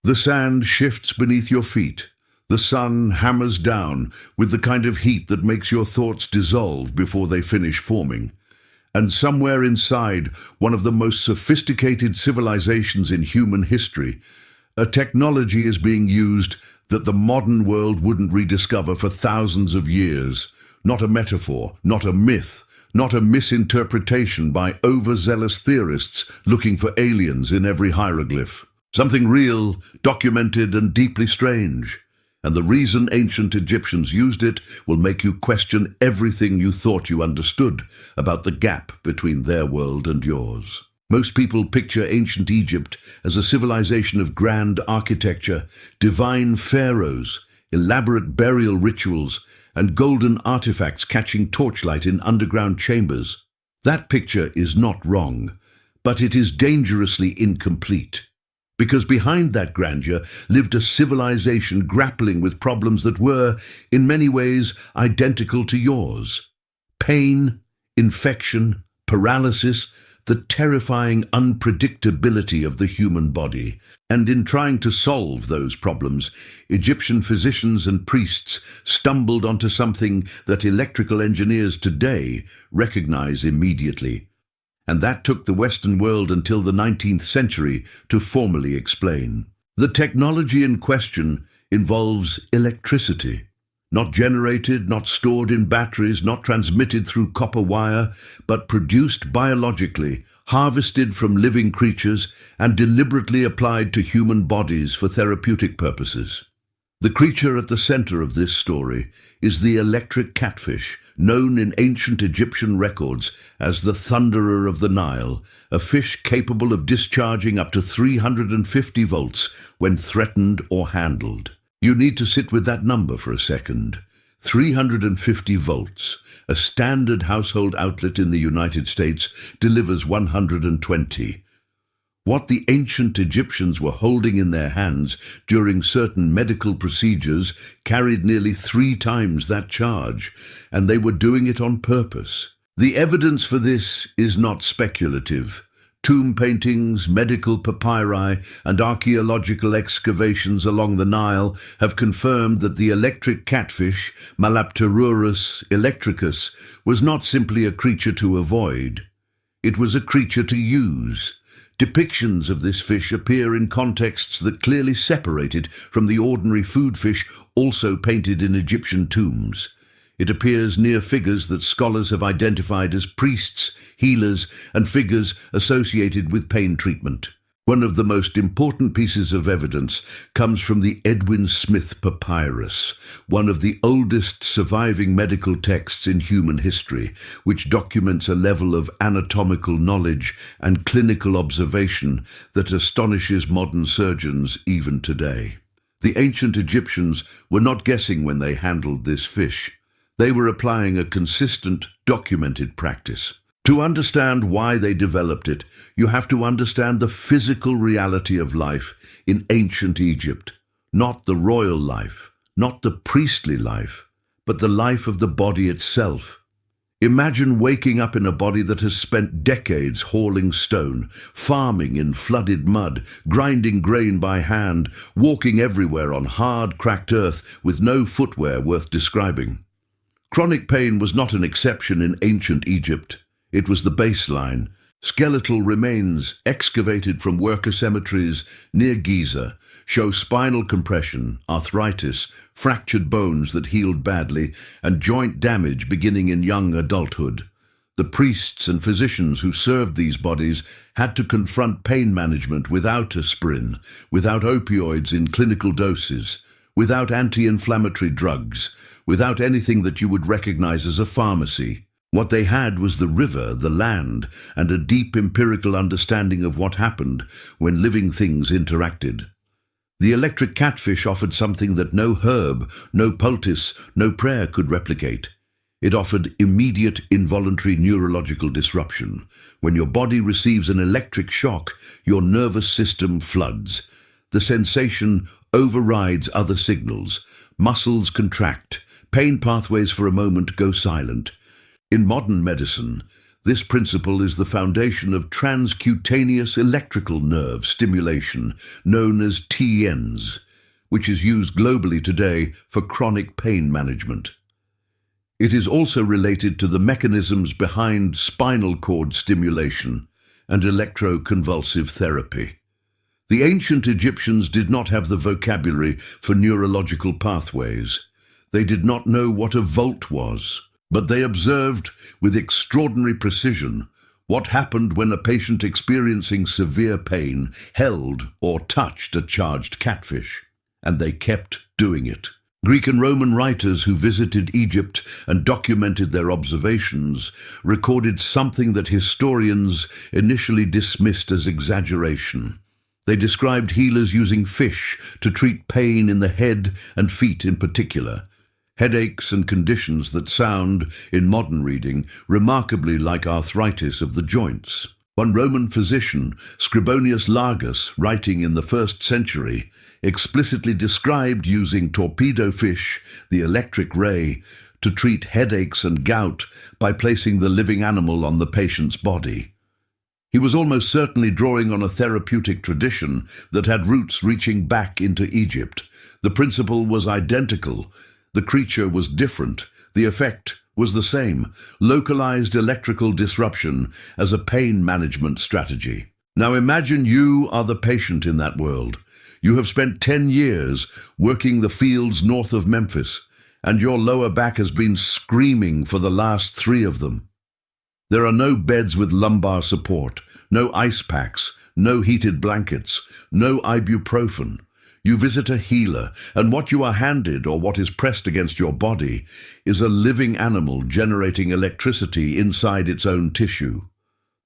The sand shifts beneath your feet. The sun hammers down with the kind of heat that makes your thoughts dissolve before they finish forming. And somewhere inside one of the most sophisticated civilizations in human history, a technology is being used that the modern world wouldn't rediscover for thousands of years. Not a metaphor, not a myth, not a misinterpretation by overzealous theorists looking for aliens in every hieroglyph. Something real, documented, and deeply strange. And the reason ancient Egyptians used it will make you question everything you thought you understood about the gap between their world and yours. Most people picture ancient Egypt as a civilization of grand architecture, divine pharaohs, elaborate burial rituals, and golden artifacts catching torchlight in underground chambers. That picture is not wrong, but it is dangerously incomplete. Because behind that grandeur lived a civilization grappling with problems that were, in many ways, identical to yours. Pain, infection, paralysis, the terrifying unpredictability of the human body. And in trying to solve those problems, Egyptian physicians and priests stumbled onto something that electrical engineers today recognize immediately. And that took the Western world until the 19th century to formally explain. The technology in question involves electricity. Not generated, not stored in batteries, not transmitted through copper wire, but produced biologically, harvested from living creatures, and deliberately applied to human bodies for therapeutic purposes. The creature at the center of this story is the electric catfish, known in ancient Egyptian records as the Thunderer of the Nile, a fish capable of discharging up to 350 volts when threatened or handled. You need to sit with that number for a second. 350 volts. A standard household outlet in the United States delivers 120. What the ancient Egyptians were holding in their hands during certain medical procedures carried nearly 3 times that charge, and they were doing it on purpose. The evidence for this is not speculative. Tomb paintings, medical papyri, and archaeological excavations along the Nile have confirmed that the electric catfish, Malapterurus electricus, was not simply a creature to avoid. It was a creature to use. Depictions of this fish appear in contexts that clearly separate it from the ordinary food fish also painted in Egyptian tombs. It appears near figures that scholars have identified as priests, healers, and figures associated with pain treatment. One of the most important pieces of evidence comes from the Edwin Smith Papyrus, one of the oldest surviving medical texts in human history, which documents a level of anatomical knowledge and clinical observation that astonishes modern surgeons even today. The ancient Egyptians were not guessing when they handled this fish. They were applying a consistent, documented practice. To understand why they developed it, you have to understand the physical reality of life in ancient Egypt. Not the royal life, not the priestly life, but the life of the body itself. Imagine waking up in a body that has spent decades hauling stone, farming in flooded mud, grinding grain by hand, walking everywhere on hard, cracked earth with no footwear worth describing. Chronic pain was not an exception in ancient Egypt. It was the baseline. Skeletal remains excavated from worker cemeteries near Giza show spinal compression, arthritis, fractured bones that healed badly, and joint damage beginning in young adulthood. The priests and physicians who served these bodies had to confront pain management without aspirin, without opioids in clinical doses, without anti-inflammatory drugs, without anything that you would recognize as a pharmacy. What they had was the river, the land, and a deep empirical understanding of what happened when living things interacted. The electric catfish offered something that no herb, no poultice, no prayer could replicate. It offered immediate involuntary neurological disruption. When your body receives an electric shock, your nervous system floods. The sensation overrides other signals. Muscles contract. Pain pathways for a moment go silent. In modern medicine, This principle is the foundation of transcutaneous electrical nerve stimulation, known as TENS, which is used globally today for chronic pain management. It is also related to the mechanisms behind spinal cord stimulation and electroconvulsive therapy. The ancient Egyptians did not have the vocabulary for neurological pathways. They did not know what a volt was, but they observed with extraordinary precision what happened when a patient experiencing severe pain held or touched a charged catfish, and they kept doing it. Greek and Roman writers who visited Egypt and documented their observations recorded something that historians initially dismissed as exaggeration. They described healers using fish to treat pain in the head and feet in particular, headaches and conditions that sound, in modern reading, remarkably like arthritis of the joints. One Roman physician, Scribonius Largus, writing in the 1st century, explicitly described using torpedo fish, the electric ray, to treat headaches and gout by placing the living animal on the patient's body. He was almost certainly drawing on a therapeutic tradition that had roots reaching back into Egypt. The principle was identical. The creature was different. The effect was the same: localized electrical disruption as a pain management strategy. Now imagine you are the patient in that world. You have spent 10 years working the fields north of Memphis, and your lower back has been screaming for the last 3 of them. There are no beds with lumbar support, no ice packs, no heated blankets, no ibuprofen. You visit a healer, and what you are handed, or what is pressed against your body, is a living animal generating electricity inside its own tissue.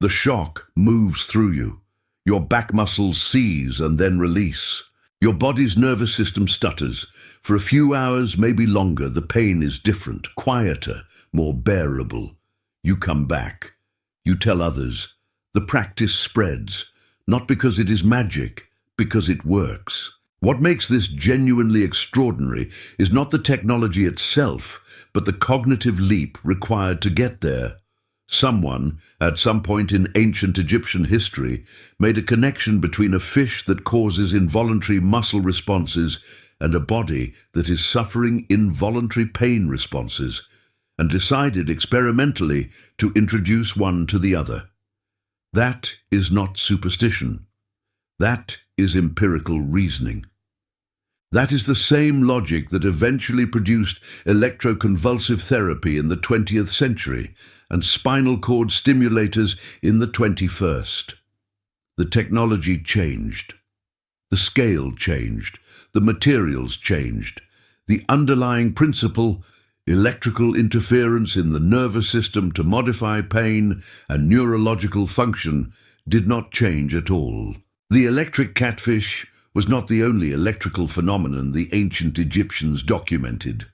The shock moves through you. Your back muscles seize and then release. Your body's nervous system stutters. For a few hours, maybe longer, the pain is different, quieter, more bearable. You come back. You tell others. The practice spreads, not because it is magic, because it works. What makes this genuinely extraordinary is not the technology itself, but the cognitive leap required to get there. Someone, at some point in ancient Egyptian history, made a connection between a fish that causes involuntary muscle responses and a body that is suffering involuntary pain responses, and decided experimentally to introduce one to the other. That is not superstition. That is empirical reasoning. That is the same logic that eventually produced electroconvulsive therapy in the 20th century and spinal cord stimulators in the 21st. The technology changed. The scale changed. The materials changed. The underlying principle, electrical interference in the nervous system to modify pain and neurological function, did not change at all. The electric catfish was not the only electrical phenomenon the ancient Egyptians documented.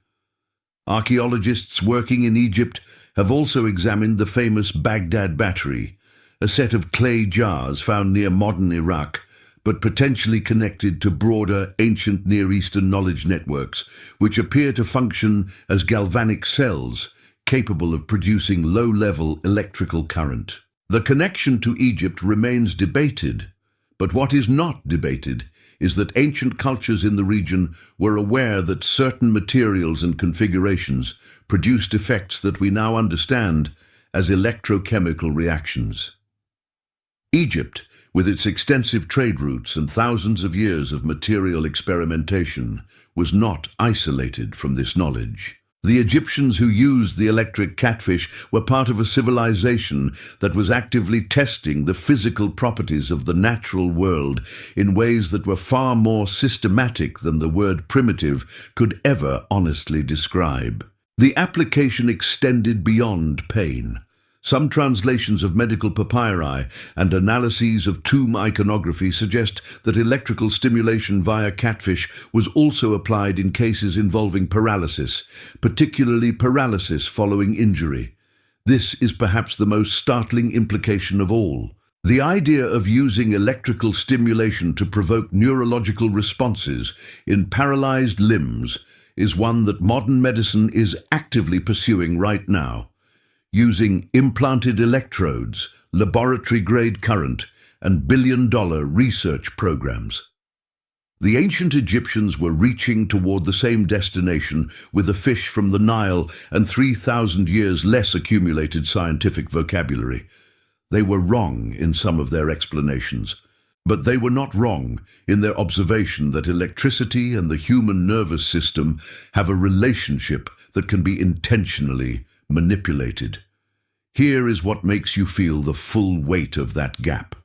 Archaeologists working in Egypt have also examined the famous Baghdad Battery, a set of clay jars found near modern Iraq, but potentially connected to broader ancient Near Eastern knowledge networks, which appear to function as galvanic cells capable of producing low-level electrical current. The connection to Egypt remains debated, but what is not debated is that ancient cultures in the region were aware that certain materials and configurations produced effects that we now understand as electrochemical reactions. Egypt, with its extensive trade routes and thousands of years of material experimentation, was not isolated from this knowledge. The Egyptians who used the electric catfish were part of a civilization that was actively testing the physical properties of the natural world in ways that were far more systematic than the word primitive could ever honestly describe. The application extended beyond pain. Some translations of medical papyri and analyses of tomb iconography suggest that electrical stimulation via catfish was also applied in cases involving paralysis, particularly paralysis following injury. This is perhaps the most startling implication of all. The idea of using electrical stimulation to provoke neurological responses in paralyzed limbs is one that modern medicine is actively pursuing right now. using implanted electrodes, laboratory-grade current, and billion-dollar research programs. The ancient Egyptians were reaching toward the same destination with a fish from the Nile and 3,000 years less accumulated scientific vocabulary. They were wrong in some of their explanations, but they were not wrong in their observation that electricity and the human nervous system have a relationship that can be intentionally manipulated. Here is what makes you feel the full weight of that gap.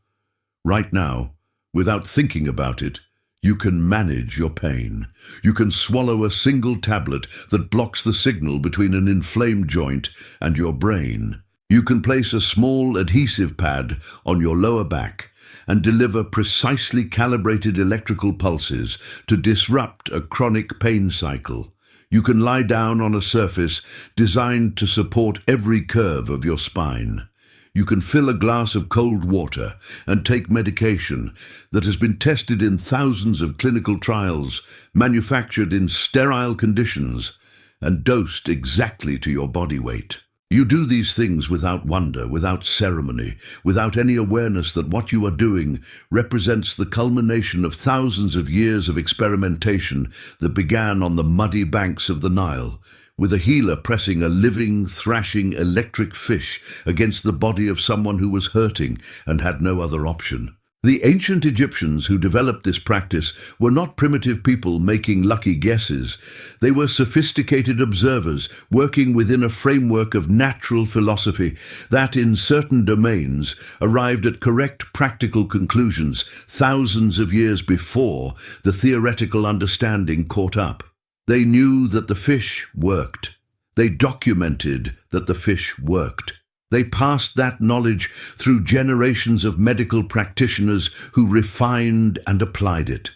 Right now, without thinking about it, you can manage your pain. You can swallow a single tablet that blocks the signal between an inflamed joint and your brain. You can place a small adhesive pad on your lower back and deliver precisely calibrated electrical pulses to disrupt a chronic pain cycle. You can lie down on a surface designed to support every curve of your spine. You can fill a glass of cold water and take medication that has been tested in thousands of clinical trials, manufactured in sterile conditions, and dosed exactly to your body weight. You do these things without wonder, without ceremony, without any awareness that what you are doing represents the culmination of thousands of years of experimentation that began on the muddy banks of the Nile, with a healer pressing a living, thrashing electric fish against the body of someone who was hurting and had no other option. The ancient Egyptians who developed this practice were not primitive people making lucky guesses. They were sophisticated observers working within a framework of natural philosophy that, in certain domains, arrived at correct practical conclusions thousands of years before the theoretical understanding caught up. They knew that the fish worked. They documented that the fish worked. They passed that knowledge through generations of medical practitioners who refined and applied it.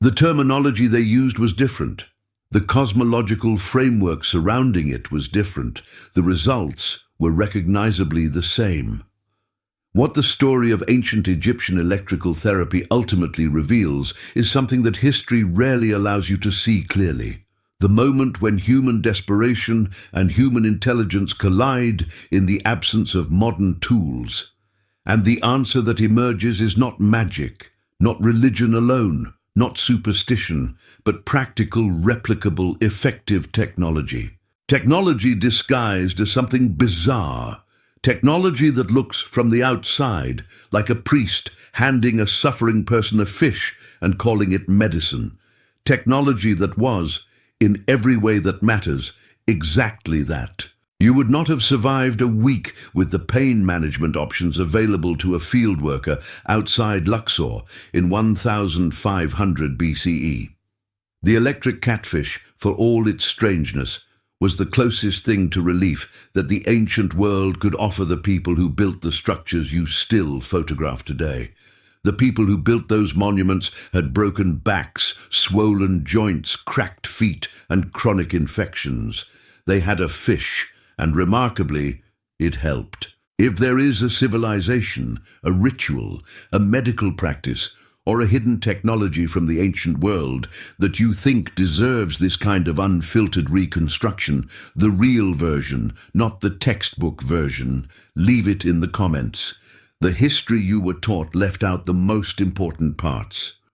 The terminology they used was different. The cosmological framework surrounding it was different. The results were recognizably the same. What the story of ancient Egyptian electrical therapy ultimately reveals is something that history rarely allows you to see clearly. The moment when human desperation and human intelligence collide in the absence of modern tools. And the answer that emerges is not magic, not religion alone, not superstition, but practical, replicable, effective technology. Technology disguised as something bizarre. Technology that looks from the outside like a priest handing a suffering person a fish and calling it medicine. Technology that was, in every way that matters, exactly that. You would not have survived a week with the pain management options available to a field worker outside Luxor in 1500 BCE. The electric catfish, for all its strangeness, was the closest thing to relief that the ancient world could offer the people who built the structures you still photograph today. The people who built those monuments had broken backs, swollen joints, cracked feet, and chronic infections. They had a fish, and remarkably, it helped. If there is a civilization, a ritual, a medical practice, or a hidden technology from the ancient world that you think deserves this kind of unfiltered reconstruction, the real version, not the textbook version, leave it in the comments. The history you were taught left out the most important parts.